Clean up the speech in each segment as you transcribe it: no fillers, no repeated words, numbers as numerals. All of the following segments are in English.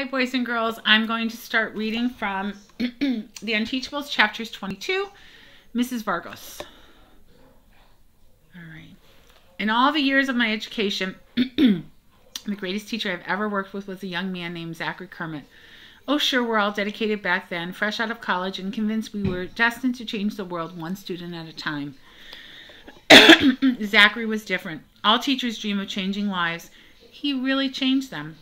Hi, boys and girls. I'm going to start reading from The Unteachables, chapters 22, Mrs. Vargos. All right. In all the years of my education, the greatest teacher I've ever worked with was a young man named Zachary Kermit. Oh, sure, we're all dedicated back then, fresh out of college, and convinced we were destined to change the world one student at a time. Zachary was different. All teachers dream of changing lives. He really changed them.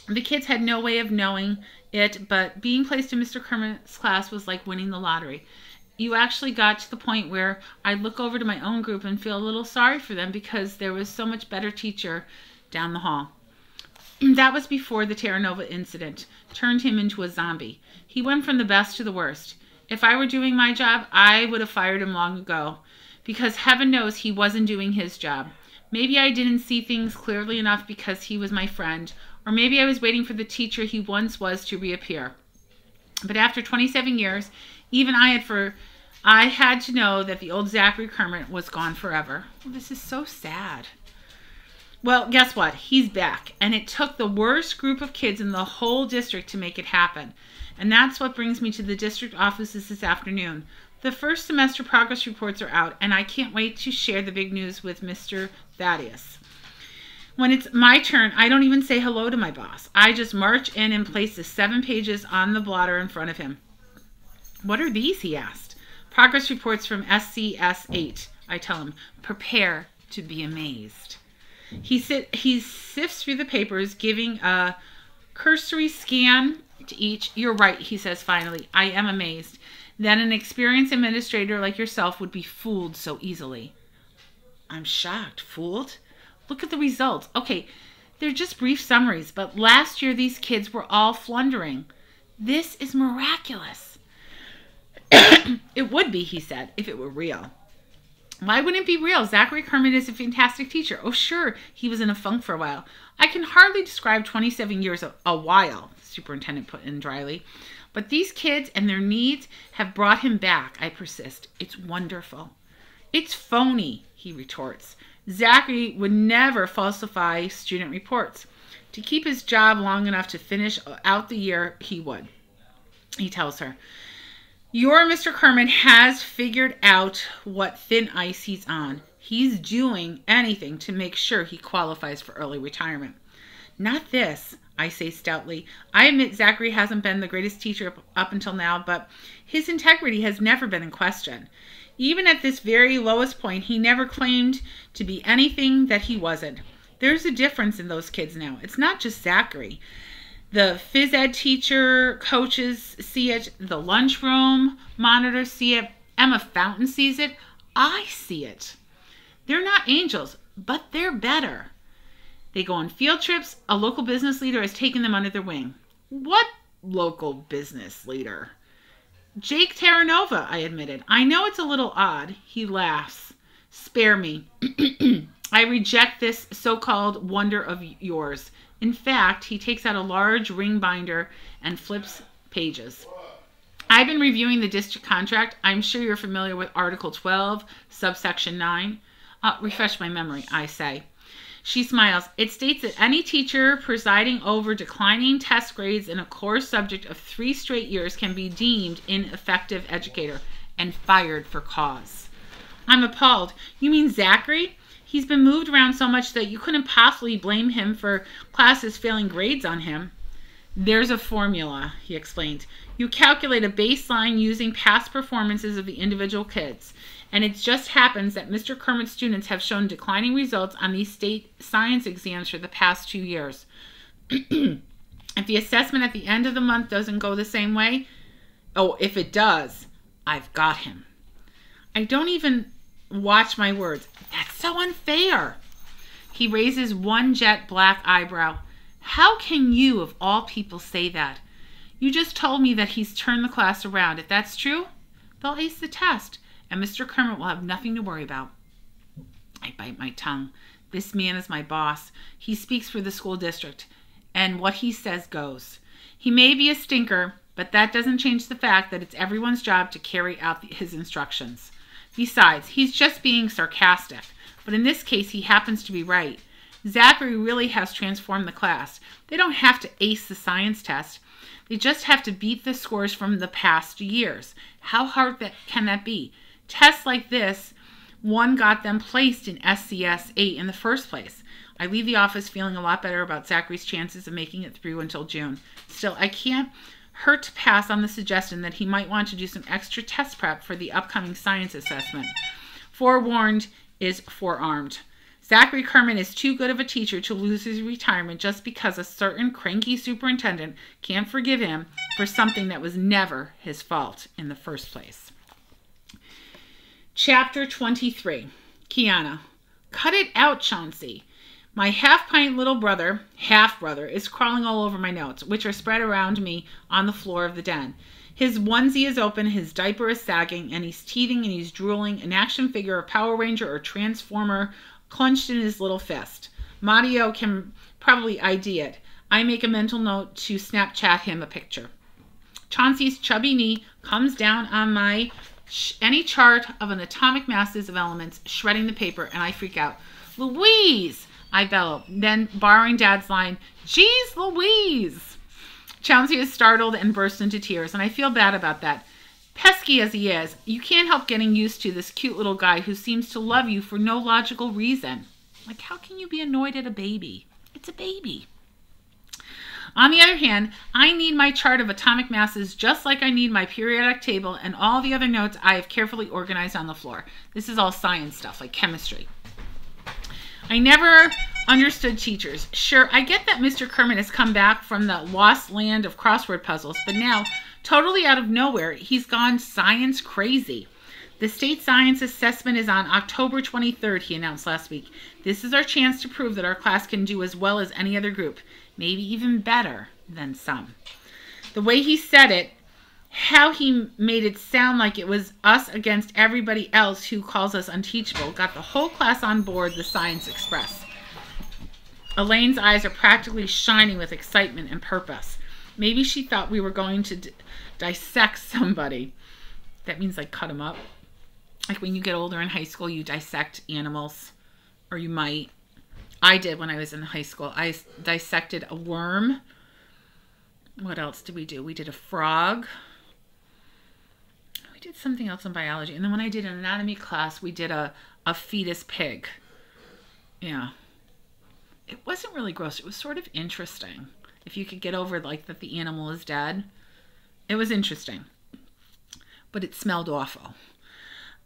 The kids had no way of knowing it, but being placed in Mr. Kermit's class was like winning the lottery. You actually got to the point where I'd look over to my own group and feel a little sorry for them because there was so much better teacher down the hall. That was before the Terra Nova incident turned him into a zombie. He went from the best to the worst. If I were doing my job, I would have fired him long ago, because heaven knows he wasn't doing his job. Maybe I didn't see things clearly enough because he was my friend, or maybe I was waiting for the teacher he once was to reappear. But after 27 years, even I had to know that the old Zachary Kermit was gone forever. Well, this is so sad. Well, guess what? He's back, and it took the worst group of kids in the whole district to make it happen. And that's what brings me to the district offices this afternoon. The first semester progress reports are out, and I can't wait to share the big news with Mr. Thaddeus. When it's my turn, I don't even say hello to my boss. I just march in and place the 7 pages on the blotter in front of him. What are these? He asked. Progress reports from SCS 8. I tell him, prepare to be amazed. He sifts through the papers, giving a cursory scan to each. You're right, he says finally. I am amazed. Then an experienced administrator like yourself would be fooled so easily. I'm shocked. Fooled? Look at the results. Okay, they're just brief summaries, but last year these kids were all flundering. This is miraculous. It would be, he said, if it were real. Why wouldn't it be real? Zachary Kermit is a fantastic teacher. Oh, sure, he was in a funk for a while. I can hardly describe 27 years a while, the superintendent put in dryly. But these kids and their needs have brought him back, I persist. It's wonderful. It's phony, he retorts. Zachary would never falsify student reports. To keep his job long enough to finish out the year, he would. He tells her, your Mr. Kermit has figured out what thin ice he's on. He's doing anything to make sure he qualifies for early retirement. Not this, I say stoutly. I admit Zachary hasn't been the greatest teacher up until now, but his integrity has never been in question. Even at this very lowest point, he never claimed to be anything that he wasn't. There's a difference in those kids now. It's not just Zachary. The phys ed teacher, coaches see it. The lunchroom monitors see it. Emma Fountain sees it. I see it. They're not angels, but they're better. They go on field trips. A local business leader has taken them under their wing. What local business leader? Jake Terranova, I admitted. I know it's a little odd. He laughs. Spare me. I reject this so-called wonder of yours. In fact, he takes out a large ring binder and flips pages. I've been reviewing the district contract. I'm sure you're familiar with Article 12, subsection 9. Refresh my memory, I say. She smiles. It states that any teacher presiding over declining test grades in a core subject of 3 straight years can be deemed ineffective educator and fired for cause. I'm appalled. You mean Zachary? He's been moved around so much that you couldn't possibly blame him for classes failing grades on him. There's a formula, he explained. You calculate a baseline using past performances of the individual kids. And it just happens that Mr. Kermit's students have shown declining results on these state science exams for the past 2 years. If the assessment at the end of the month doesn't go the same way, if it does, I've got him. I don't even watch my words. That's so unfair. He raises one jet black eyebrow. How can you, of all people, say that? You just told me that he's turned the class around. If that's true, they'll ace the test. And Mr. Kermit will have nothing to worry about. I bite my tongue. This man is my boss. He speaks for the school district, and what he says goes. He may be a stinker, but that doesn't change the fact that it's everyone's job to carry out his instructions. Besides, he's just being sarcastic, but in this case, he happens to be right. Zachary really has transformed the class. They don't have to ace the science test. They just have to beat the scores from the past years. How hard can that be? Tests like this, one got them placed in SCS 8 in the first place. I leave the office feeling a lot better about Zachary's chances of making it through until June. Still, I can't hurt to pass on the suggestion that he might want to do some extra test prep for the upcoming science assessment. Forewarned is forearmed. Zachary Kerman is too good of a teacher to lose his retirement just because a certain cranky superintendent can't forgive him for something that was never his fault in the first place. Chapter 23. Kiana. Cut it out, Chauncey. My half-pint little brother, half-brother, is crawling all over my notes, which are spread around me on the floor of the den. His onesie is open, his diaper is sagging, and he's teething and he's drooling, an action figure, a Power Ranger, or Transformer clenched in his little fist. Mario can probably ID it. I make a mental note to Snapchat him a picture. Chauncey's chubby knee comes down on my any chart of an atomic masses of elements, shredding the paper, and I freak out. Louise! I bellow, then borrowing Dad's line, Geez Louise! Chauncey is startled and bursts into tears, and I feel bad about that. Pesky as he is, you can't help getting used to this cute little guy who seems to love you for no logical reason. Like, how can you be annoyed at a baby? It's a baby. On the other hand, I need my chart of atomic masses just like I need my periodic table and all the other notes I have carefully organized on the floor. This is all science stuff, like chemistry. I never understood teachers. Sure, I get that Mr. Kerman has come back from the lost land of crossword puzzles, but now, totally out of nowhere, he's gone science crazy. The state science assessment is on October 23rd, he announced last week. This is our chance to prove that our class can do as well as any other group, maybe even better than some. The way he said it, how he made it sound like it was us against everybody else who calls us unteachable, got the whole class on board the Science Express. Elaine's eyes are practically shining with excitement and purpose. Maybe she thought we were going to dissect somebody. That means like cut them up. Like when you get older in high school, you dissect animals. Or you might. I did when I was in high school. I dissected a worm. What else did we do? We did a frog. We did something else in biology. And then when I did an anatomy class, we did a fetus pig. Yeah. It wasn't really gross. It was sort of interesting. If you could get over like that the animal is dead. It was interesting. But it smelled awful.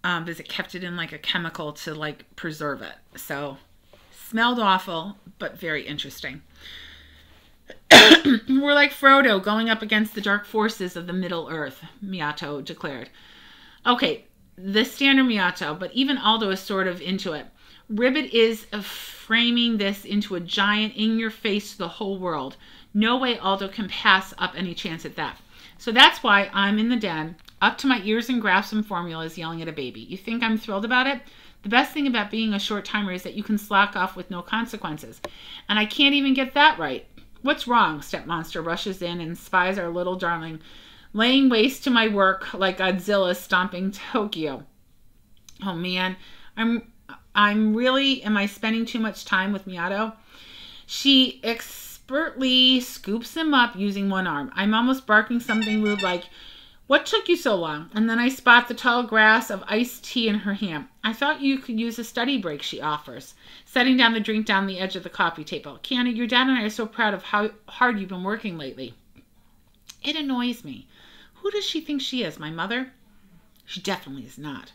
Because it kept it in like a chemical to like preserve it. So smelled awful, but very interesting. We're like Frodo going up against the dark forces of the Middle Earth, Miyato declared. Okay, the standard Miyato, but even Aldo is sort of into it. Ribbit is framing this into a giant in-your-face to the whole world. No way Aldo can pass up any chance at that. So that's why I'm in the den, up to my ears in graphs and formulas, yelling at a baby. You think I'm thrilled about it? The best thing about being a short-timer is that you can slack off with no consequences. And I can't even get that right. What's wrong? Stepmonster rushes in and spies our little darling, laying waste to my work like Godzilla stomping Tokyo. Oh man, am I spending too much time with Miyato? She expertly scoops him up using one arm. I'm almost barking something rude like, what took you so long? And then I spot the tall glass of iced tea in her hand. I thought you could use a study break, she offers, setting down the drink down the edge of the coffee table. Kiana, your dad and I are so proud of how hard you've been working lately. It annoys me. Who does she think she is, my mother? She definitely is not.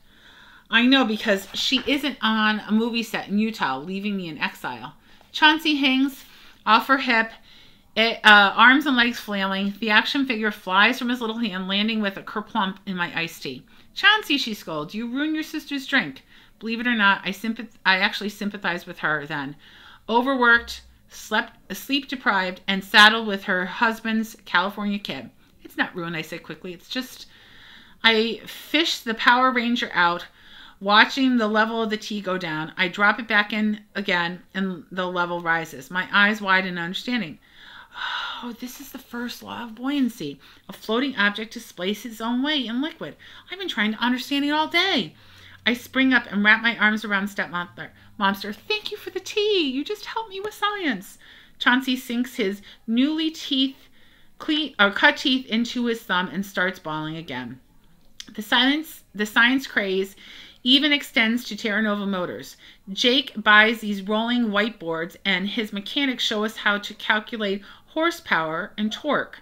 I know, because she isn't on a movie set in Utah, leaving me in exile. Chauncey hangs off her hip, arms and legs flailing. The action figure flies from his little hand, landing with a kerplump in my iced tea. Chauncey, she scolds, you ruined your sister's drink. Believe it or not, I actually sympathize with her then. Overworked, sleep deprived, and saddled with her husband's California kid. It's not ruined, I say quickly. It's just, I fish the Power Ranger out, watching the level of the tea go down. I drop it back in again, and the level rises. My eyes widen in understanding. Oh, this is the first law of buoyancy. A floating object displaces its own weight in liquid. I've been trying to understand it all day. I spring up and wrap my arms around stepmother. Momster, thank you for the tea. You just helped me with science. Chauncey sinks his newly cut teeth into his thumb and starts bawling again. The science craze even extends to Terra Nova Motors. Jake buys these rolling whiteboards, and his mechanics show us how to calculate horsepower and torque.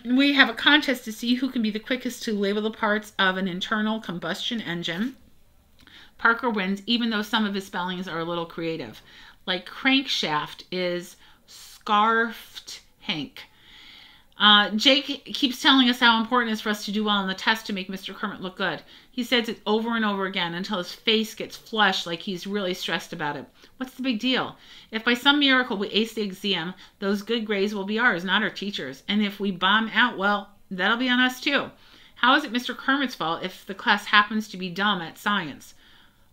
We have a contest to see who can be the quickest to label the parts of an internal combustion engine. Parker wins, even though some of his spellings are a little creative. Like crankshaft is scarfed Hank. Jake keeps telling us how important it is for us to do well on the test to make Mr. Kermit look good. He says it over and over again until his face gets flushed like he's really stressed about it. What's the big deal? If by some miracle we ace the exam, those good grades will be ours, not our teachers. And if we bomb out, well, that'll be on us too. How is it Mr. Kermit's fault if the class happens to be dumb at science?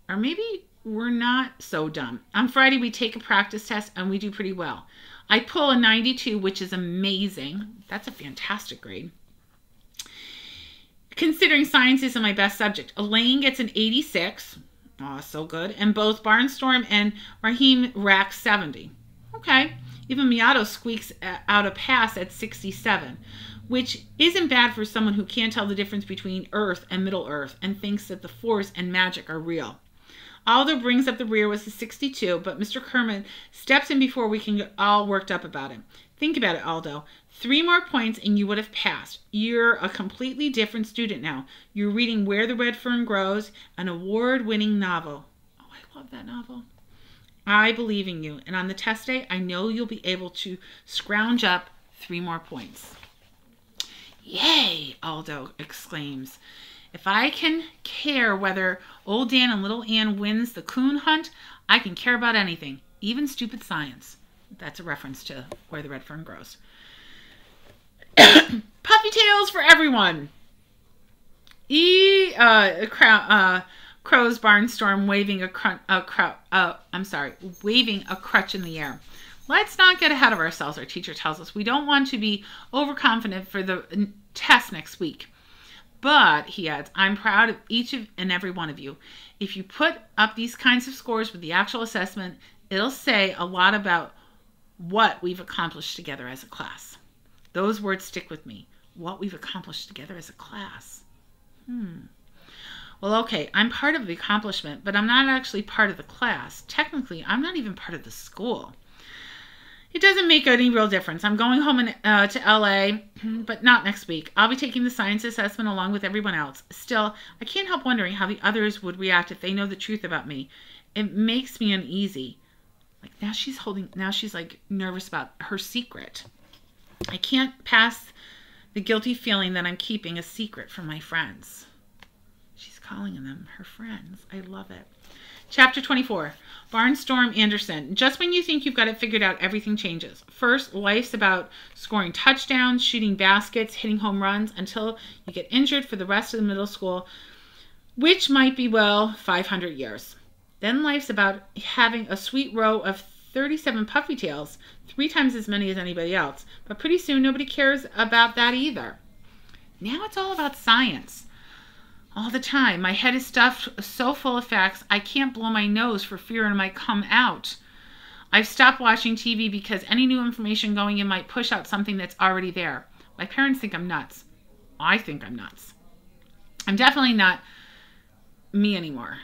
Or maybe we're not so dumb. On Friday, we take a practice test and we do pretty well. I pull a 92, which is amazing. That's a fantastic grade. Considering science isn't my best subject. Elaine gets an 86. Oh, so good. And both Barnstorm and Raheem rack 70. Okay. Even Miato squeaks out a pass at 67, which isn't bad for someone who can't tell the difference between Earth and Middle Earth and thinks that the Force and magic are real. Aldo brings up the rear with a 62, but Mr. Kermit steps in before we can get all worked up about it. Think about it, Aldo. 3 more points and you would have passed. You're a completely different student now. You're reading Where the Red Fern Grows, an award-winning novel. Oh, I love that novel. I believe in you, and on the test day, I know you'll be able to scrounge up 3 more points. Yay, Aldo exclaims. If I can care whether old Dan and little Ann wins the coon hunt, I can care about anything, even stupid science. That's a reference to Where the Red Fern Grows. Puffy tails for everyone. Crow's Barnstorm waving waving a crutch in the air. Let's not get ahead of ourselves, our teacher tells us. We don't want to be overconfident for the test next week. But, he adds, I'm proud of each and every one of you. If you put up these kinds of scores with the actual assessment, it'll say a lot about what we've accomplished together as a class. Those words stick with me. What we've accomplished together as a class. Well, okay, I'm part of the accomplishment, but I'm not actually part of the class. Technically, I'm not even part of the school. It doesn't make any real difference. I'm going home to LA, but not next week. I'll be taking the science assessment along with everyone else. Still, I can't help wondering how the others would react if they know the truth about me. It makes me uneasy. Like now she's like nervous about her secret. I can't pass the guilty feeling that I'm keeping a secret from my friends. She's calling them her friends. I love it. Chapter 24, Barnstorm Anderson. Just when you think you've got it figured out, everything changes. First, life's about scoring touchdowns, shooting baskets, hitting home runs until you get injured for the rest of the middle school, which might be, well, 500 years. Then life's about having a sweet row of 37 puffy tails, 3 times as many as anybody else. But pretty soon, nobody cares about that either. Now it's all about science. All the time. My head is stuffed so full of facts, I can't blow my nose for fear it might come out. I've stopped watching TV because any new information going in might push out something that's already there. My parents think I'm nuts. I think I'm nuts. I'm definitely not me anymore.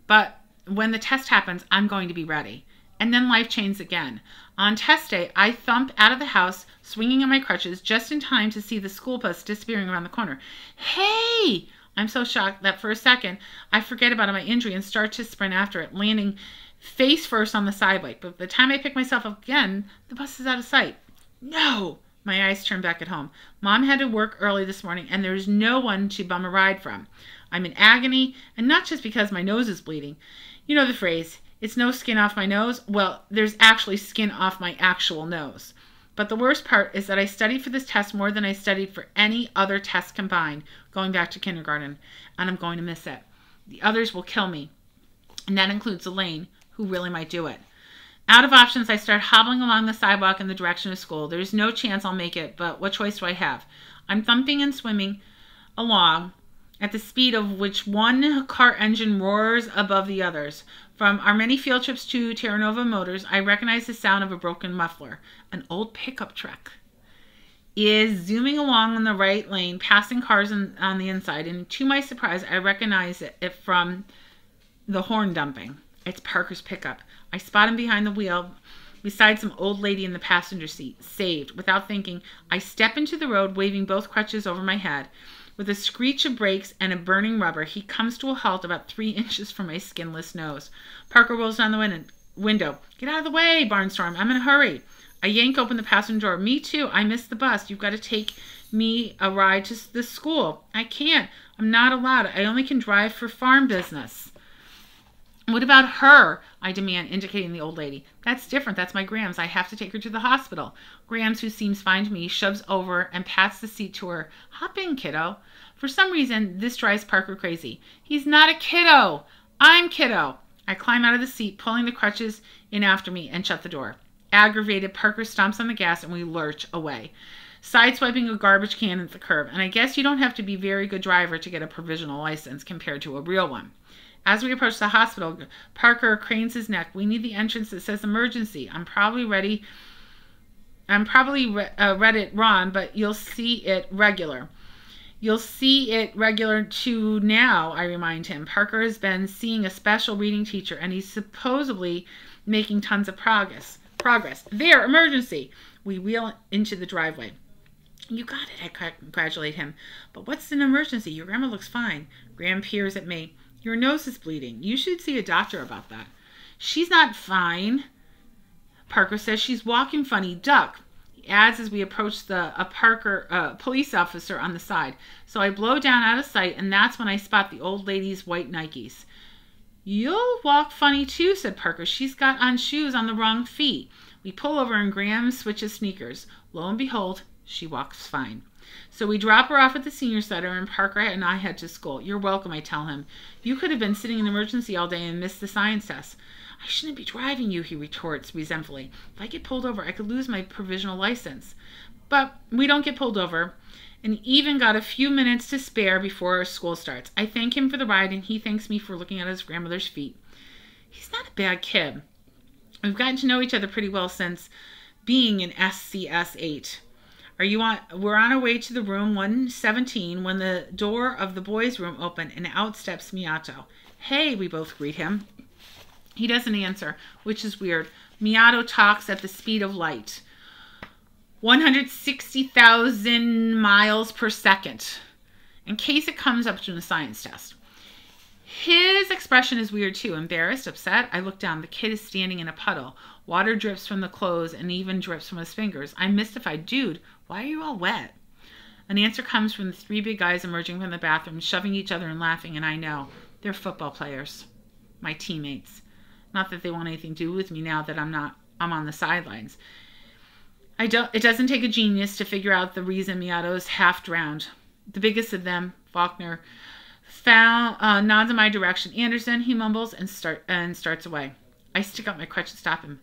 But when the test happens, I'm going to be ready. And then life changes again. On test day, I thump out of the house, swinging on my crutches, just in time to see the school bus disappearing around the corner. Hey! I'm so shocked that for a second, I forget about my injury and start to sprint after it, landing face first on the sidewalk. But by the time I pick myself up again, the bus is out of sight. No! My eyes turn back at home. Mom had to work early this morning, and there's no one to bum a ride from. I'm in agony, and not just because my nose is bleeding. You know the phrase, it's no skin off my nose? Well, there's actually skin off my actual nose. But the worst part is that I studied for this test more than I studied for any other test combined, going back to kindergarten, and I'm going to miss it. The others will kill me, and that includes Elaine, who really might do it. Out of options, I start hobbling along the sidewalk in the direction of school. There's no chance I'll make it, but what choice do I have? I'm thumping and swimming along at the speed of which one car engine roars above the others. From our many field trips to Terra Nova Motors, I recognize the sound of a broken muffler. An old pickup truck is zooming along on the right lane, passing cars on the inside, and to my surprise, I recognize it from the horn dumping. It's Parker's pickup. I spot him behind the wheel, beside some old lady in the passenger seat. Saved. Without thinking, I step into the road, waving both crutches over my head. With a screech of brakes and a burning rubber, he comes to a halt about 3 inches from my skinless nose. Parker rolls down the window. Get out of the way, Barnstorm. I'm in a hurry. I yank open the passenger door. Me too. I missed the bus. You've got to take me a ride to the school. I can't. I'm not allowed. I only can drive for farm business. What about her? I demand, indicating the old lady. That's different. That's my Grams. I have to take her to the hospital. Grams, who seems fine to me, shoves over and pats the seat to her. Hop in, kiddo. For some reason, this drives Parker crazy. He's not a kiddo. I'm kiddo. I climb out of the seat, pulling the crutches in after me, and shut the door. Aggravated, Parker stomps on the gas and we lurch away, sideswiping a garbage can at the curb. And I guess you don't have to be a very good driver to get a provisional license compared to a real one. As we approach the hospital, Parker cranes his neck. We need the entrance that says emergency. I'm probably read it wrong, but you'll see it regular. You'll see it regular too now, I remind him. Parker has been seeing a special reading teacher, and he's supposedly making tons of progress. There, emergency. We wheel into the driveway. You got it, I congratulate him. But what's an emergency? Your grandma looks fine. Graham peers at me. Your nose is bleeding. You should see a doctor about that. She's not fine. Parker says she's walking funny. Duck. He adds as we approach a police officer on the side. So I blow down out of sight, and that's when I spot the old lady's white Nikes. You'll walk funny too, said Parker. She's got on shoes on the wrong feet. We pull over and Graham switches sneakers. Lo and behold, she walks fine. So we drop her off at the senior center, and Parker and I head to school. You're welcome, I tell him. You could have been sitting in emergency all day and missed the science test. I shouldn't be driving you, he retorts resentfully. If I get pulled over, I could lose my provisional license. But we don't get pulled over, and even got a few minutes to spare before school starts. I thank him for the ride, and he thanks me for looking at his grandmother's feet. He's not a bad kid. We've gotten to know each other pretty well since being in SCS 8. We're on our way to the room 117 when the door of the boys' room opened and out steps Miyato. Hey, we both greet him. He doesn't answer, which is weird. Miyato talks at the speed of light. 160,000 miles per second, in case it comes up to a science test. His expression is weird too. Embarrassed, upset. I look down. The kid is standing in a puddle. Water drips from the clothes and even drips from his fingers. I'm mystified. Dude, why are you all wet? An answer comes from the 3 big guys emerging from the bathroom, shoving each other and laughing, and I know. They're football players. My teammates. Not that they want anything to do with me now that I'm on the sidelines. It doesn't take a genius to figure out the reason Miyato is half drowned. The biggest of them, Faulkner, nods in my direction. Anderson, he mumbles and starts away. I stick out my crutch to stop him.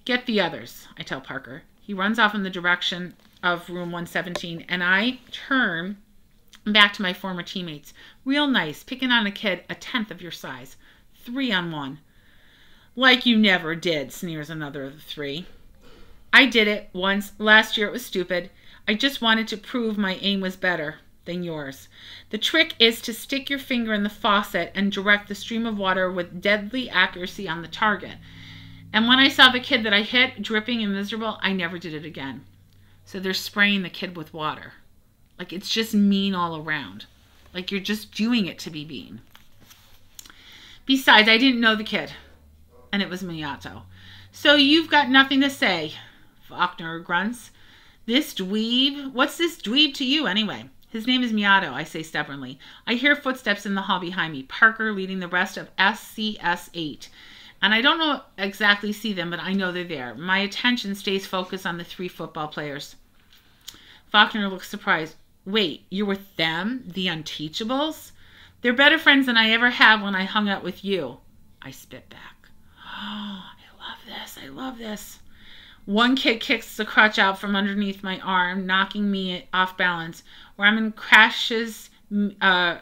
Get the others, I tell Parker. He runs off in the direction of room 117, and I turn back to my former teammates. Real nice, picking on a kid a tenth of your size. 3-on-1. Like you never did, sneers another of the 3. I did it once. Last year it was stupid. I just wanted to prove my aim was better than yours. The trick is to stick your finger in the faucet and direct the stream of water with deadly accuracy on the target. And when I saw the kid that I hit, dripping and miserable, I never did it again. So they're spraying the kid with water. Like, it's just mean all around. Like, you're just doing it to be mean. Besides, I didn't know the kid. And it was Miyato. So you've got nothing to say, Faulkner grunts. This dweeb? What's this dweeb to you, anyway? His name is Miyato, I say stubbornly. I hear footsteps in the hall behind me, Parker leading the rest of SCS 8. And I don't exactly see them, but I know they're there. My attention stays focused on the 3 football players. Faulkner looks surprised. Wait, you're with them? The Unteachables? They're better friends than I ever had when I hung out with you. I spit back. Oh, I love this. One kid kicks the crutch out from underneath my arm, knocking me off balance. Raman crashes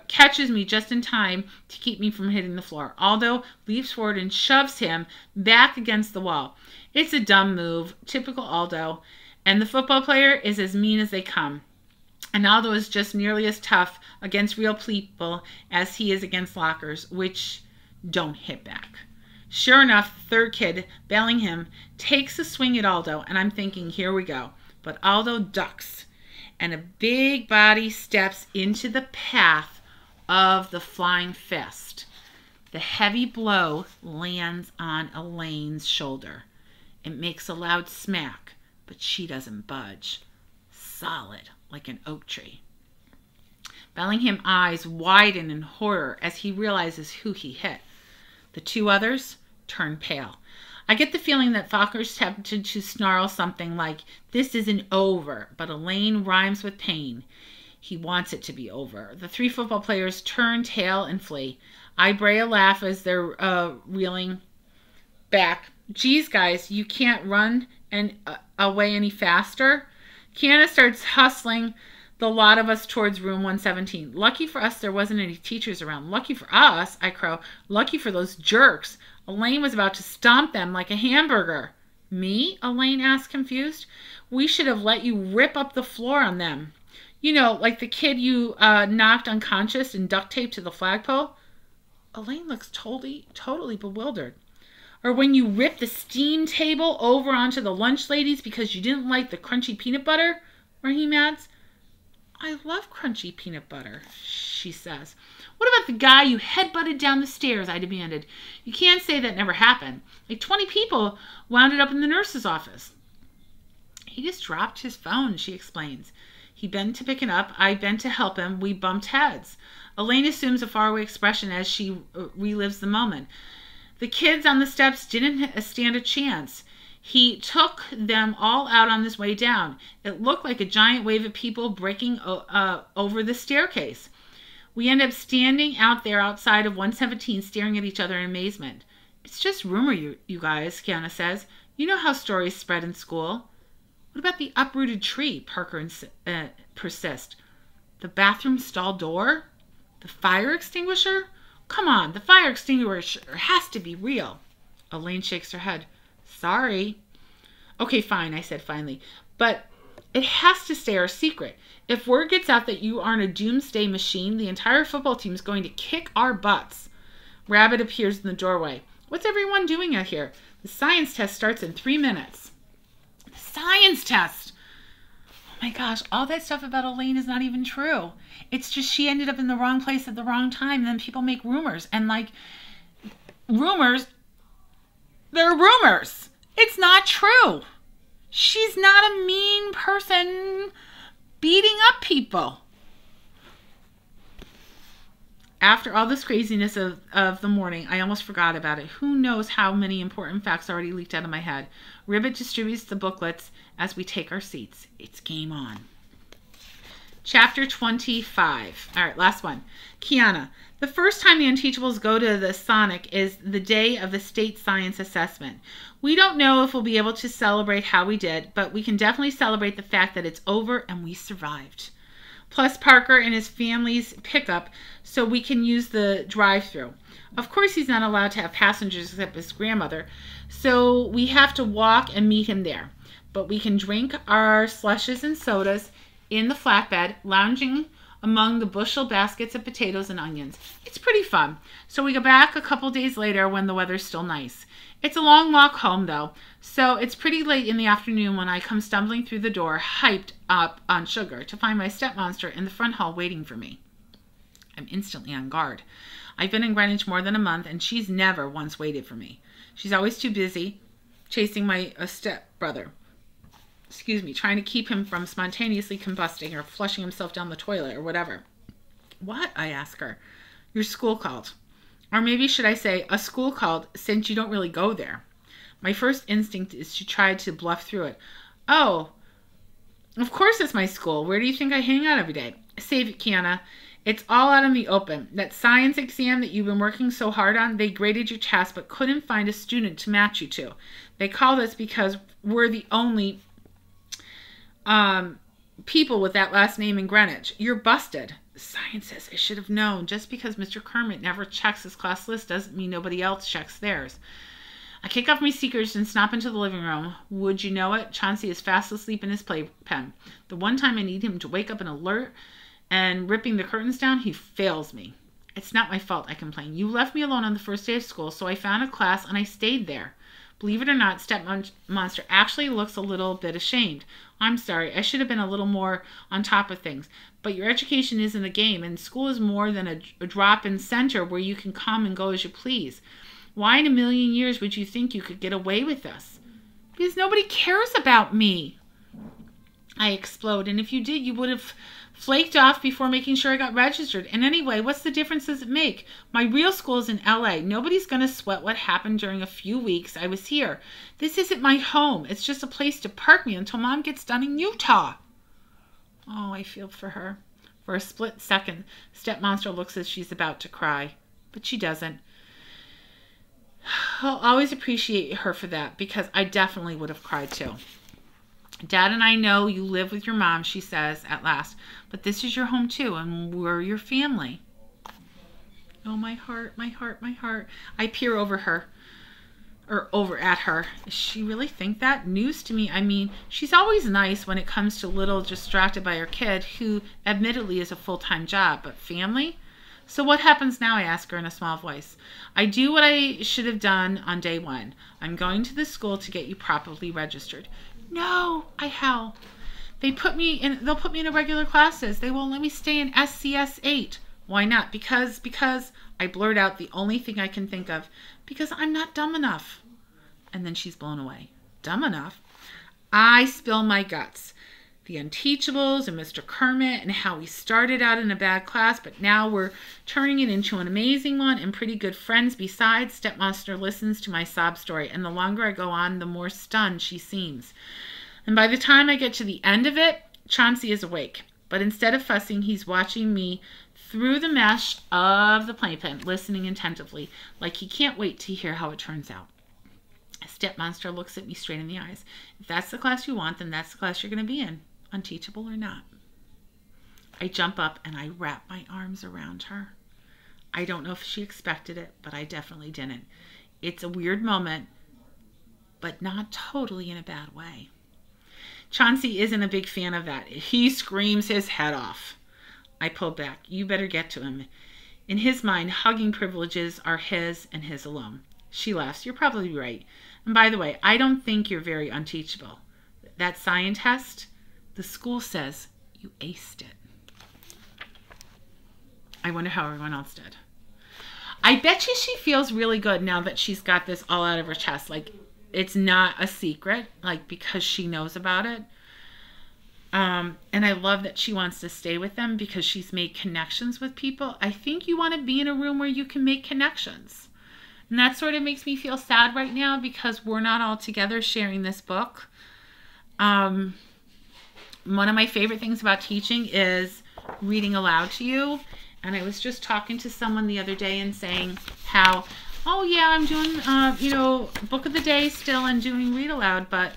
catches me just in time to keep me from hitting the floor. Aldo leaps forward and shoves him back against the wall. It's a dumb move, typical Aldo, and the football player is as mean as they come. And Aldo is just nearly as tough against real people as he is against lockers, which don't hit back. Sure enough, the third kid, Bellingham, takes a swing at Aldo, and I'm thinking, here we go. But Aldo ducks, and a big body steps into the path of the flying fist. The heavy blow lands on Elaine's shoulder. It makes a loud smack, but she doesn't budge. Solid, like an oak tree. Bellingham's eyes widen in horror as he realizes who he hit. The two others turn pale. I get the feeling that Falker's tempted to snarl something like, "This isn't over," but Elaine rhymes with pain. He wants it to be over. The three football players turn tail and flee. I bray a laugh as they're reeling back. "Geez, guys, you can't run away any faster?" Kiana starts hustling the lot of us towards room 117. Lucky for us there wasn't any teachers around. Lucky for us, I crow. Lucky for those jerks. Elaine was about to stomp them like a hamburger. "Me?" Elaine asked, confused. "We should have let you rip up the floor on them. You know, like the kid you knocked unconscious and duct taped to the flagpole." Elaine looks totally bewildered. "Or when you ripped the steam table over onto the lunch ladies because you didn't like the crunchy peanut butter," Raheem adds. "I love crunchy peanut butter," she says. "What about the guy you headbutted down the stairs?" I demanded. "You can't say that never happened. Like 20 people wound up in the nurse's office." "He just dropped his phone," she explains. "He bent to pick it up. I bent to help him. We bumped heads." Elaine assumes a faraway expression as she relives the moment. "The kids on the steps didn't stand a chance. He took them all out on his way down. It looked like a giant wave of people breaking over the staircase. We end up standing out there outside of 117 staring at each other in amazement." "It's just rumor, you guys," Kiana says. "You know how stories spread in school." "What about the uprooted tree?" Parker persists. "The bathroom stall door? The fire extinguisher? Come on, the fire extinguisher has to be real." Elaine shakes her head. "Sorry." "Okay, fine," I said finally. "But it has to stay our secret. If word gets out that you aren't a doomsday machine, the entire football team is going to kick our butts." Rabbit appears in the doorway. "What's everyone doing out here? The science test starts in 3 minutes." The science test! Oh my gosh, all that stuff about Elaine is not even true. It's just she ended up in the wrong place at the wrong time, and then people make rumors. And like, rumors, they're rumors. It's not true. She's not a mean person beating up people. After all this craziness of the morning, I almost forgot about it. Who knows how many important facts already leaked out of my head. Ribbit distributes the booklets as we take our seats. It's game on. Chapter 25. All right, last one. Kiana. The first time the Unteachables go to the Sonic is the day of the state science assessment. We don't know if we'll be able to celebrate how we did, but we can definitely celebrate the fact that it's over and we survived. Plus Parker and his family's pickup, so we can use the drive-thru. Of course, he's not allowed to have passengers except his grandmother, so we have to walk and meet him there. But we can drink our slushes and sodas in the flatbed, lounging among the bushel baskets of potatoes and onions. It's pretty fun. So we go back a couple days later when the weather's still nice. It's a long walk home, though, so it's pretty late in the afternoon when I come stumbling through the door, hyped up on sugar, to find my stepmonster in the front hall waiting for me. I'm instantly on guard. I've been in Greenwich more than a month, and she's never once waited for me. She's always too busy chasing my stepbrother. Trying to keep him from spontaneously combusting or flushing himself down the toilet or whatever. "What?" I ask her. "Your school called." Or maybe should I say, a school called, since you don't really go there. My first instinct is to try to bluff through it. "Oh, of course it's my school. Where do you think I hang out every day?" "Save it, Kiana. It's all out in the open. That science exam that you've been working so hard on, they graded your test but couldn't find a student to match you to. They called us because we're the only people with that last name in Greenwich. You're busted. Science says I should have known. Just because Mr. Kermit never checks his class list doesn't mean nobody else checks theirs. I kick off my sneakers and snap into the living room. Would you know it? Chauncey is fast asleep in his playpen. The one time I need him to wake up and alert and ripping the curtains down, he fails me. It's not my fault, I complain. You left me alone on the first day of school, so I found a class and I stayed there. Believe it or not, Stepmonster actually looks a little bit ashamed. I'm sorry, I should have been a little more on top of things. But your education isn't a game, and school is more than a drop-in center where you can come and go as you please. Why in a million years would you think you could get away with this? Because nobody cares about me. I explode, and if you did, you would have flaked off before making sure I got registered. And anyway, what's the difference does it make? My real school is in LA. Nobody's going to sweat what happened during a few weeks I was here. This isn't my home. It's just a place to park me until Mom gets done in Utah. Oh, I feel for her. For a split second, Stepmonster looks as she's about to cry, but she doesn't. I'll always appreciate her for that, because I definitely would have cried too. Dad and I know you live with your mom, she says at last, but this is your home too, and we're your family. Oh, my heart, my heart, my heart. I peer over at her. Does she really think that? News to me. I mean, she's always nice when it comes to little distracted by her kid, who admittedly is a full-time job, but family? So what happens now, I ask her in a small voice. I do what I should have done on day one. I'm going to the school to get you properly registered. No, I howl. They'll put me in a regular classes. They won't let me stay in SCS 8. Why not? Because I blurt out the only thing I can think of. Because I'm not dumb enough. And then she's blown away. Dumb enough? I spill my guts. The Unteachables and Mr. Kermit and how we started out in a bad class, but now we're turning it into an amazing one and pretty good friends besides. Stepmonster listens to my sob story, and the longer I go on, the more stunned she seems. And by the time I get to the end of it, Chauncey is awake. But instead of fussing, he's watching me through the mesh of the playpen, listening attentively, like he can't wait to hear how it turns out. Stepmonster looks at me straight in the eyes. If that's the class you want, then that's the class you're going to be in. Unteachable or not. I jump up and I wrap my arms around her. I don't know if she expected it, but I definitely didn't. It's a weird moment, but not totally in a bad way. Chauncey isn't a big fan of that. He screams his head off. I pull back. You better get to him. In his mind, hugging privileges are his and his alone. She laughs. You're probably right. And by the way, I don't think you're very unteachable. That science test, the school says you aced it. I wonder how everyone else did. I bet you she feels really good now that she's got this all out of her chest. Like, it's not a secret, like, because she knows about it. And I love that she wants to stay with them because she's made connections with people. I think you want to be in a room where you can make connections. And that sort of makes me feel sad right now because we're not all together sharing this book. One of my favorite things about teaching is reading aloud to you. And I was just talking to someone the other day and saying how, oh yeah, I'm doing, book of the day still and doing read aloud. But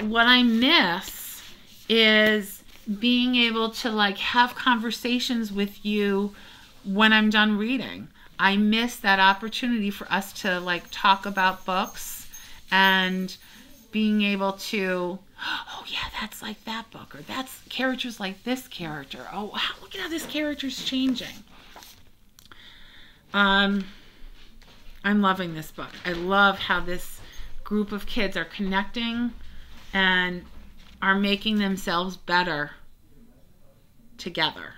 what I miss is being able to like have conversations with you when I'm done reading. I miss that opportunity for us to like talk about books and being able to, oh yeah, that's like that book, or that's characters like this character. Oh, wow, look at how this character's changing. I'm loving this book. I love how this group of kids are connecting and are making themselves better together.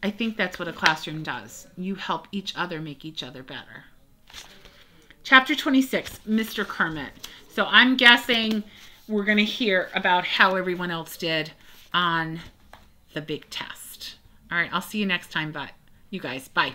I think that's what a classroom does. You help each other make each other better. Chapter 26, Mr. Kermit. So I'm guessing we're going to hear about how everyone else did on the big test. All right, I'll see you next time, you guys. Bye.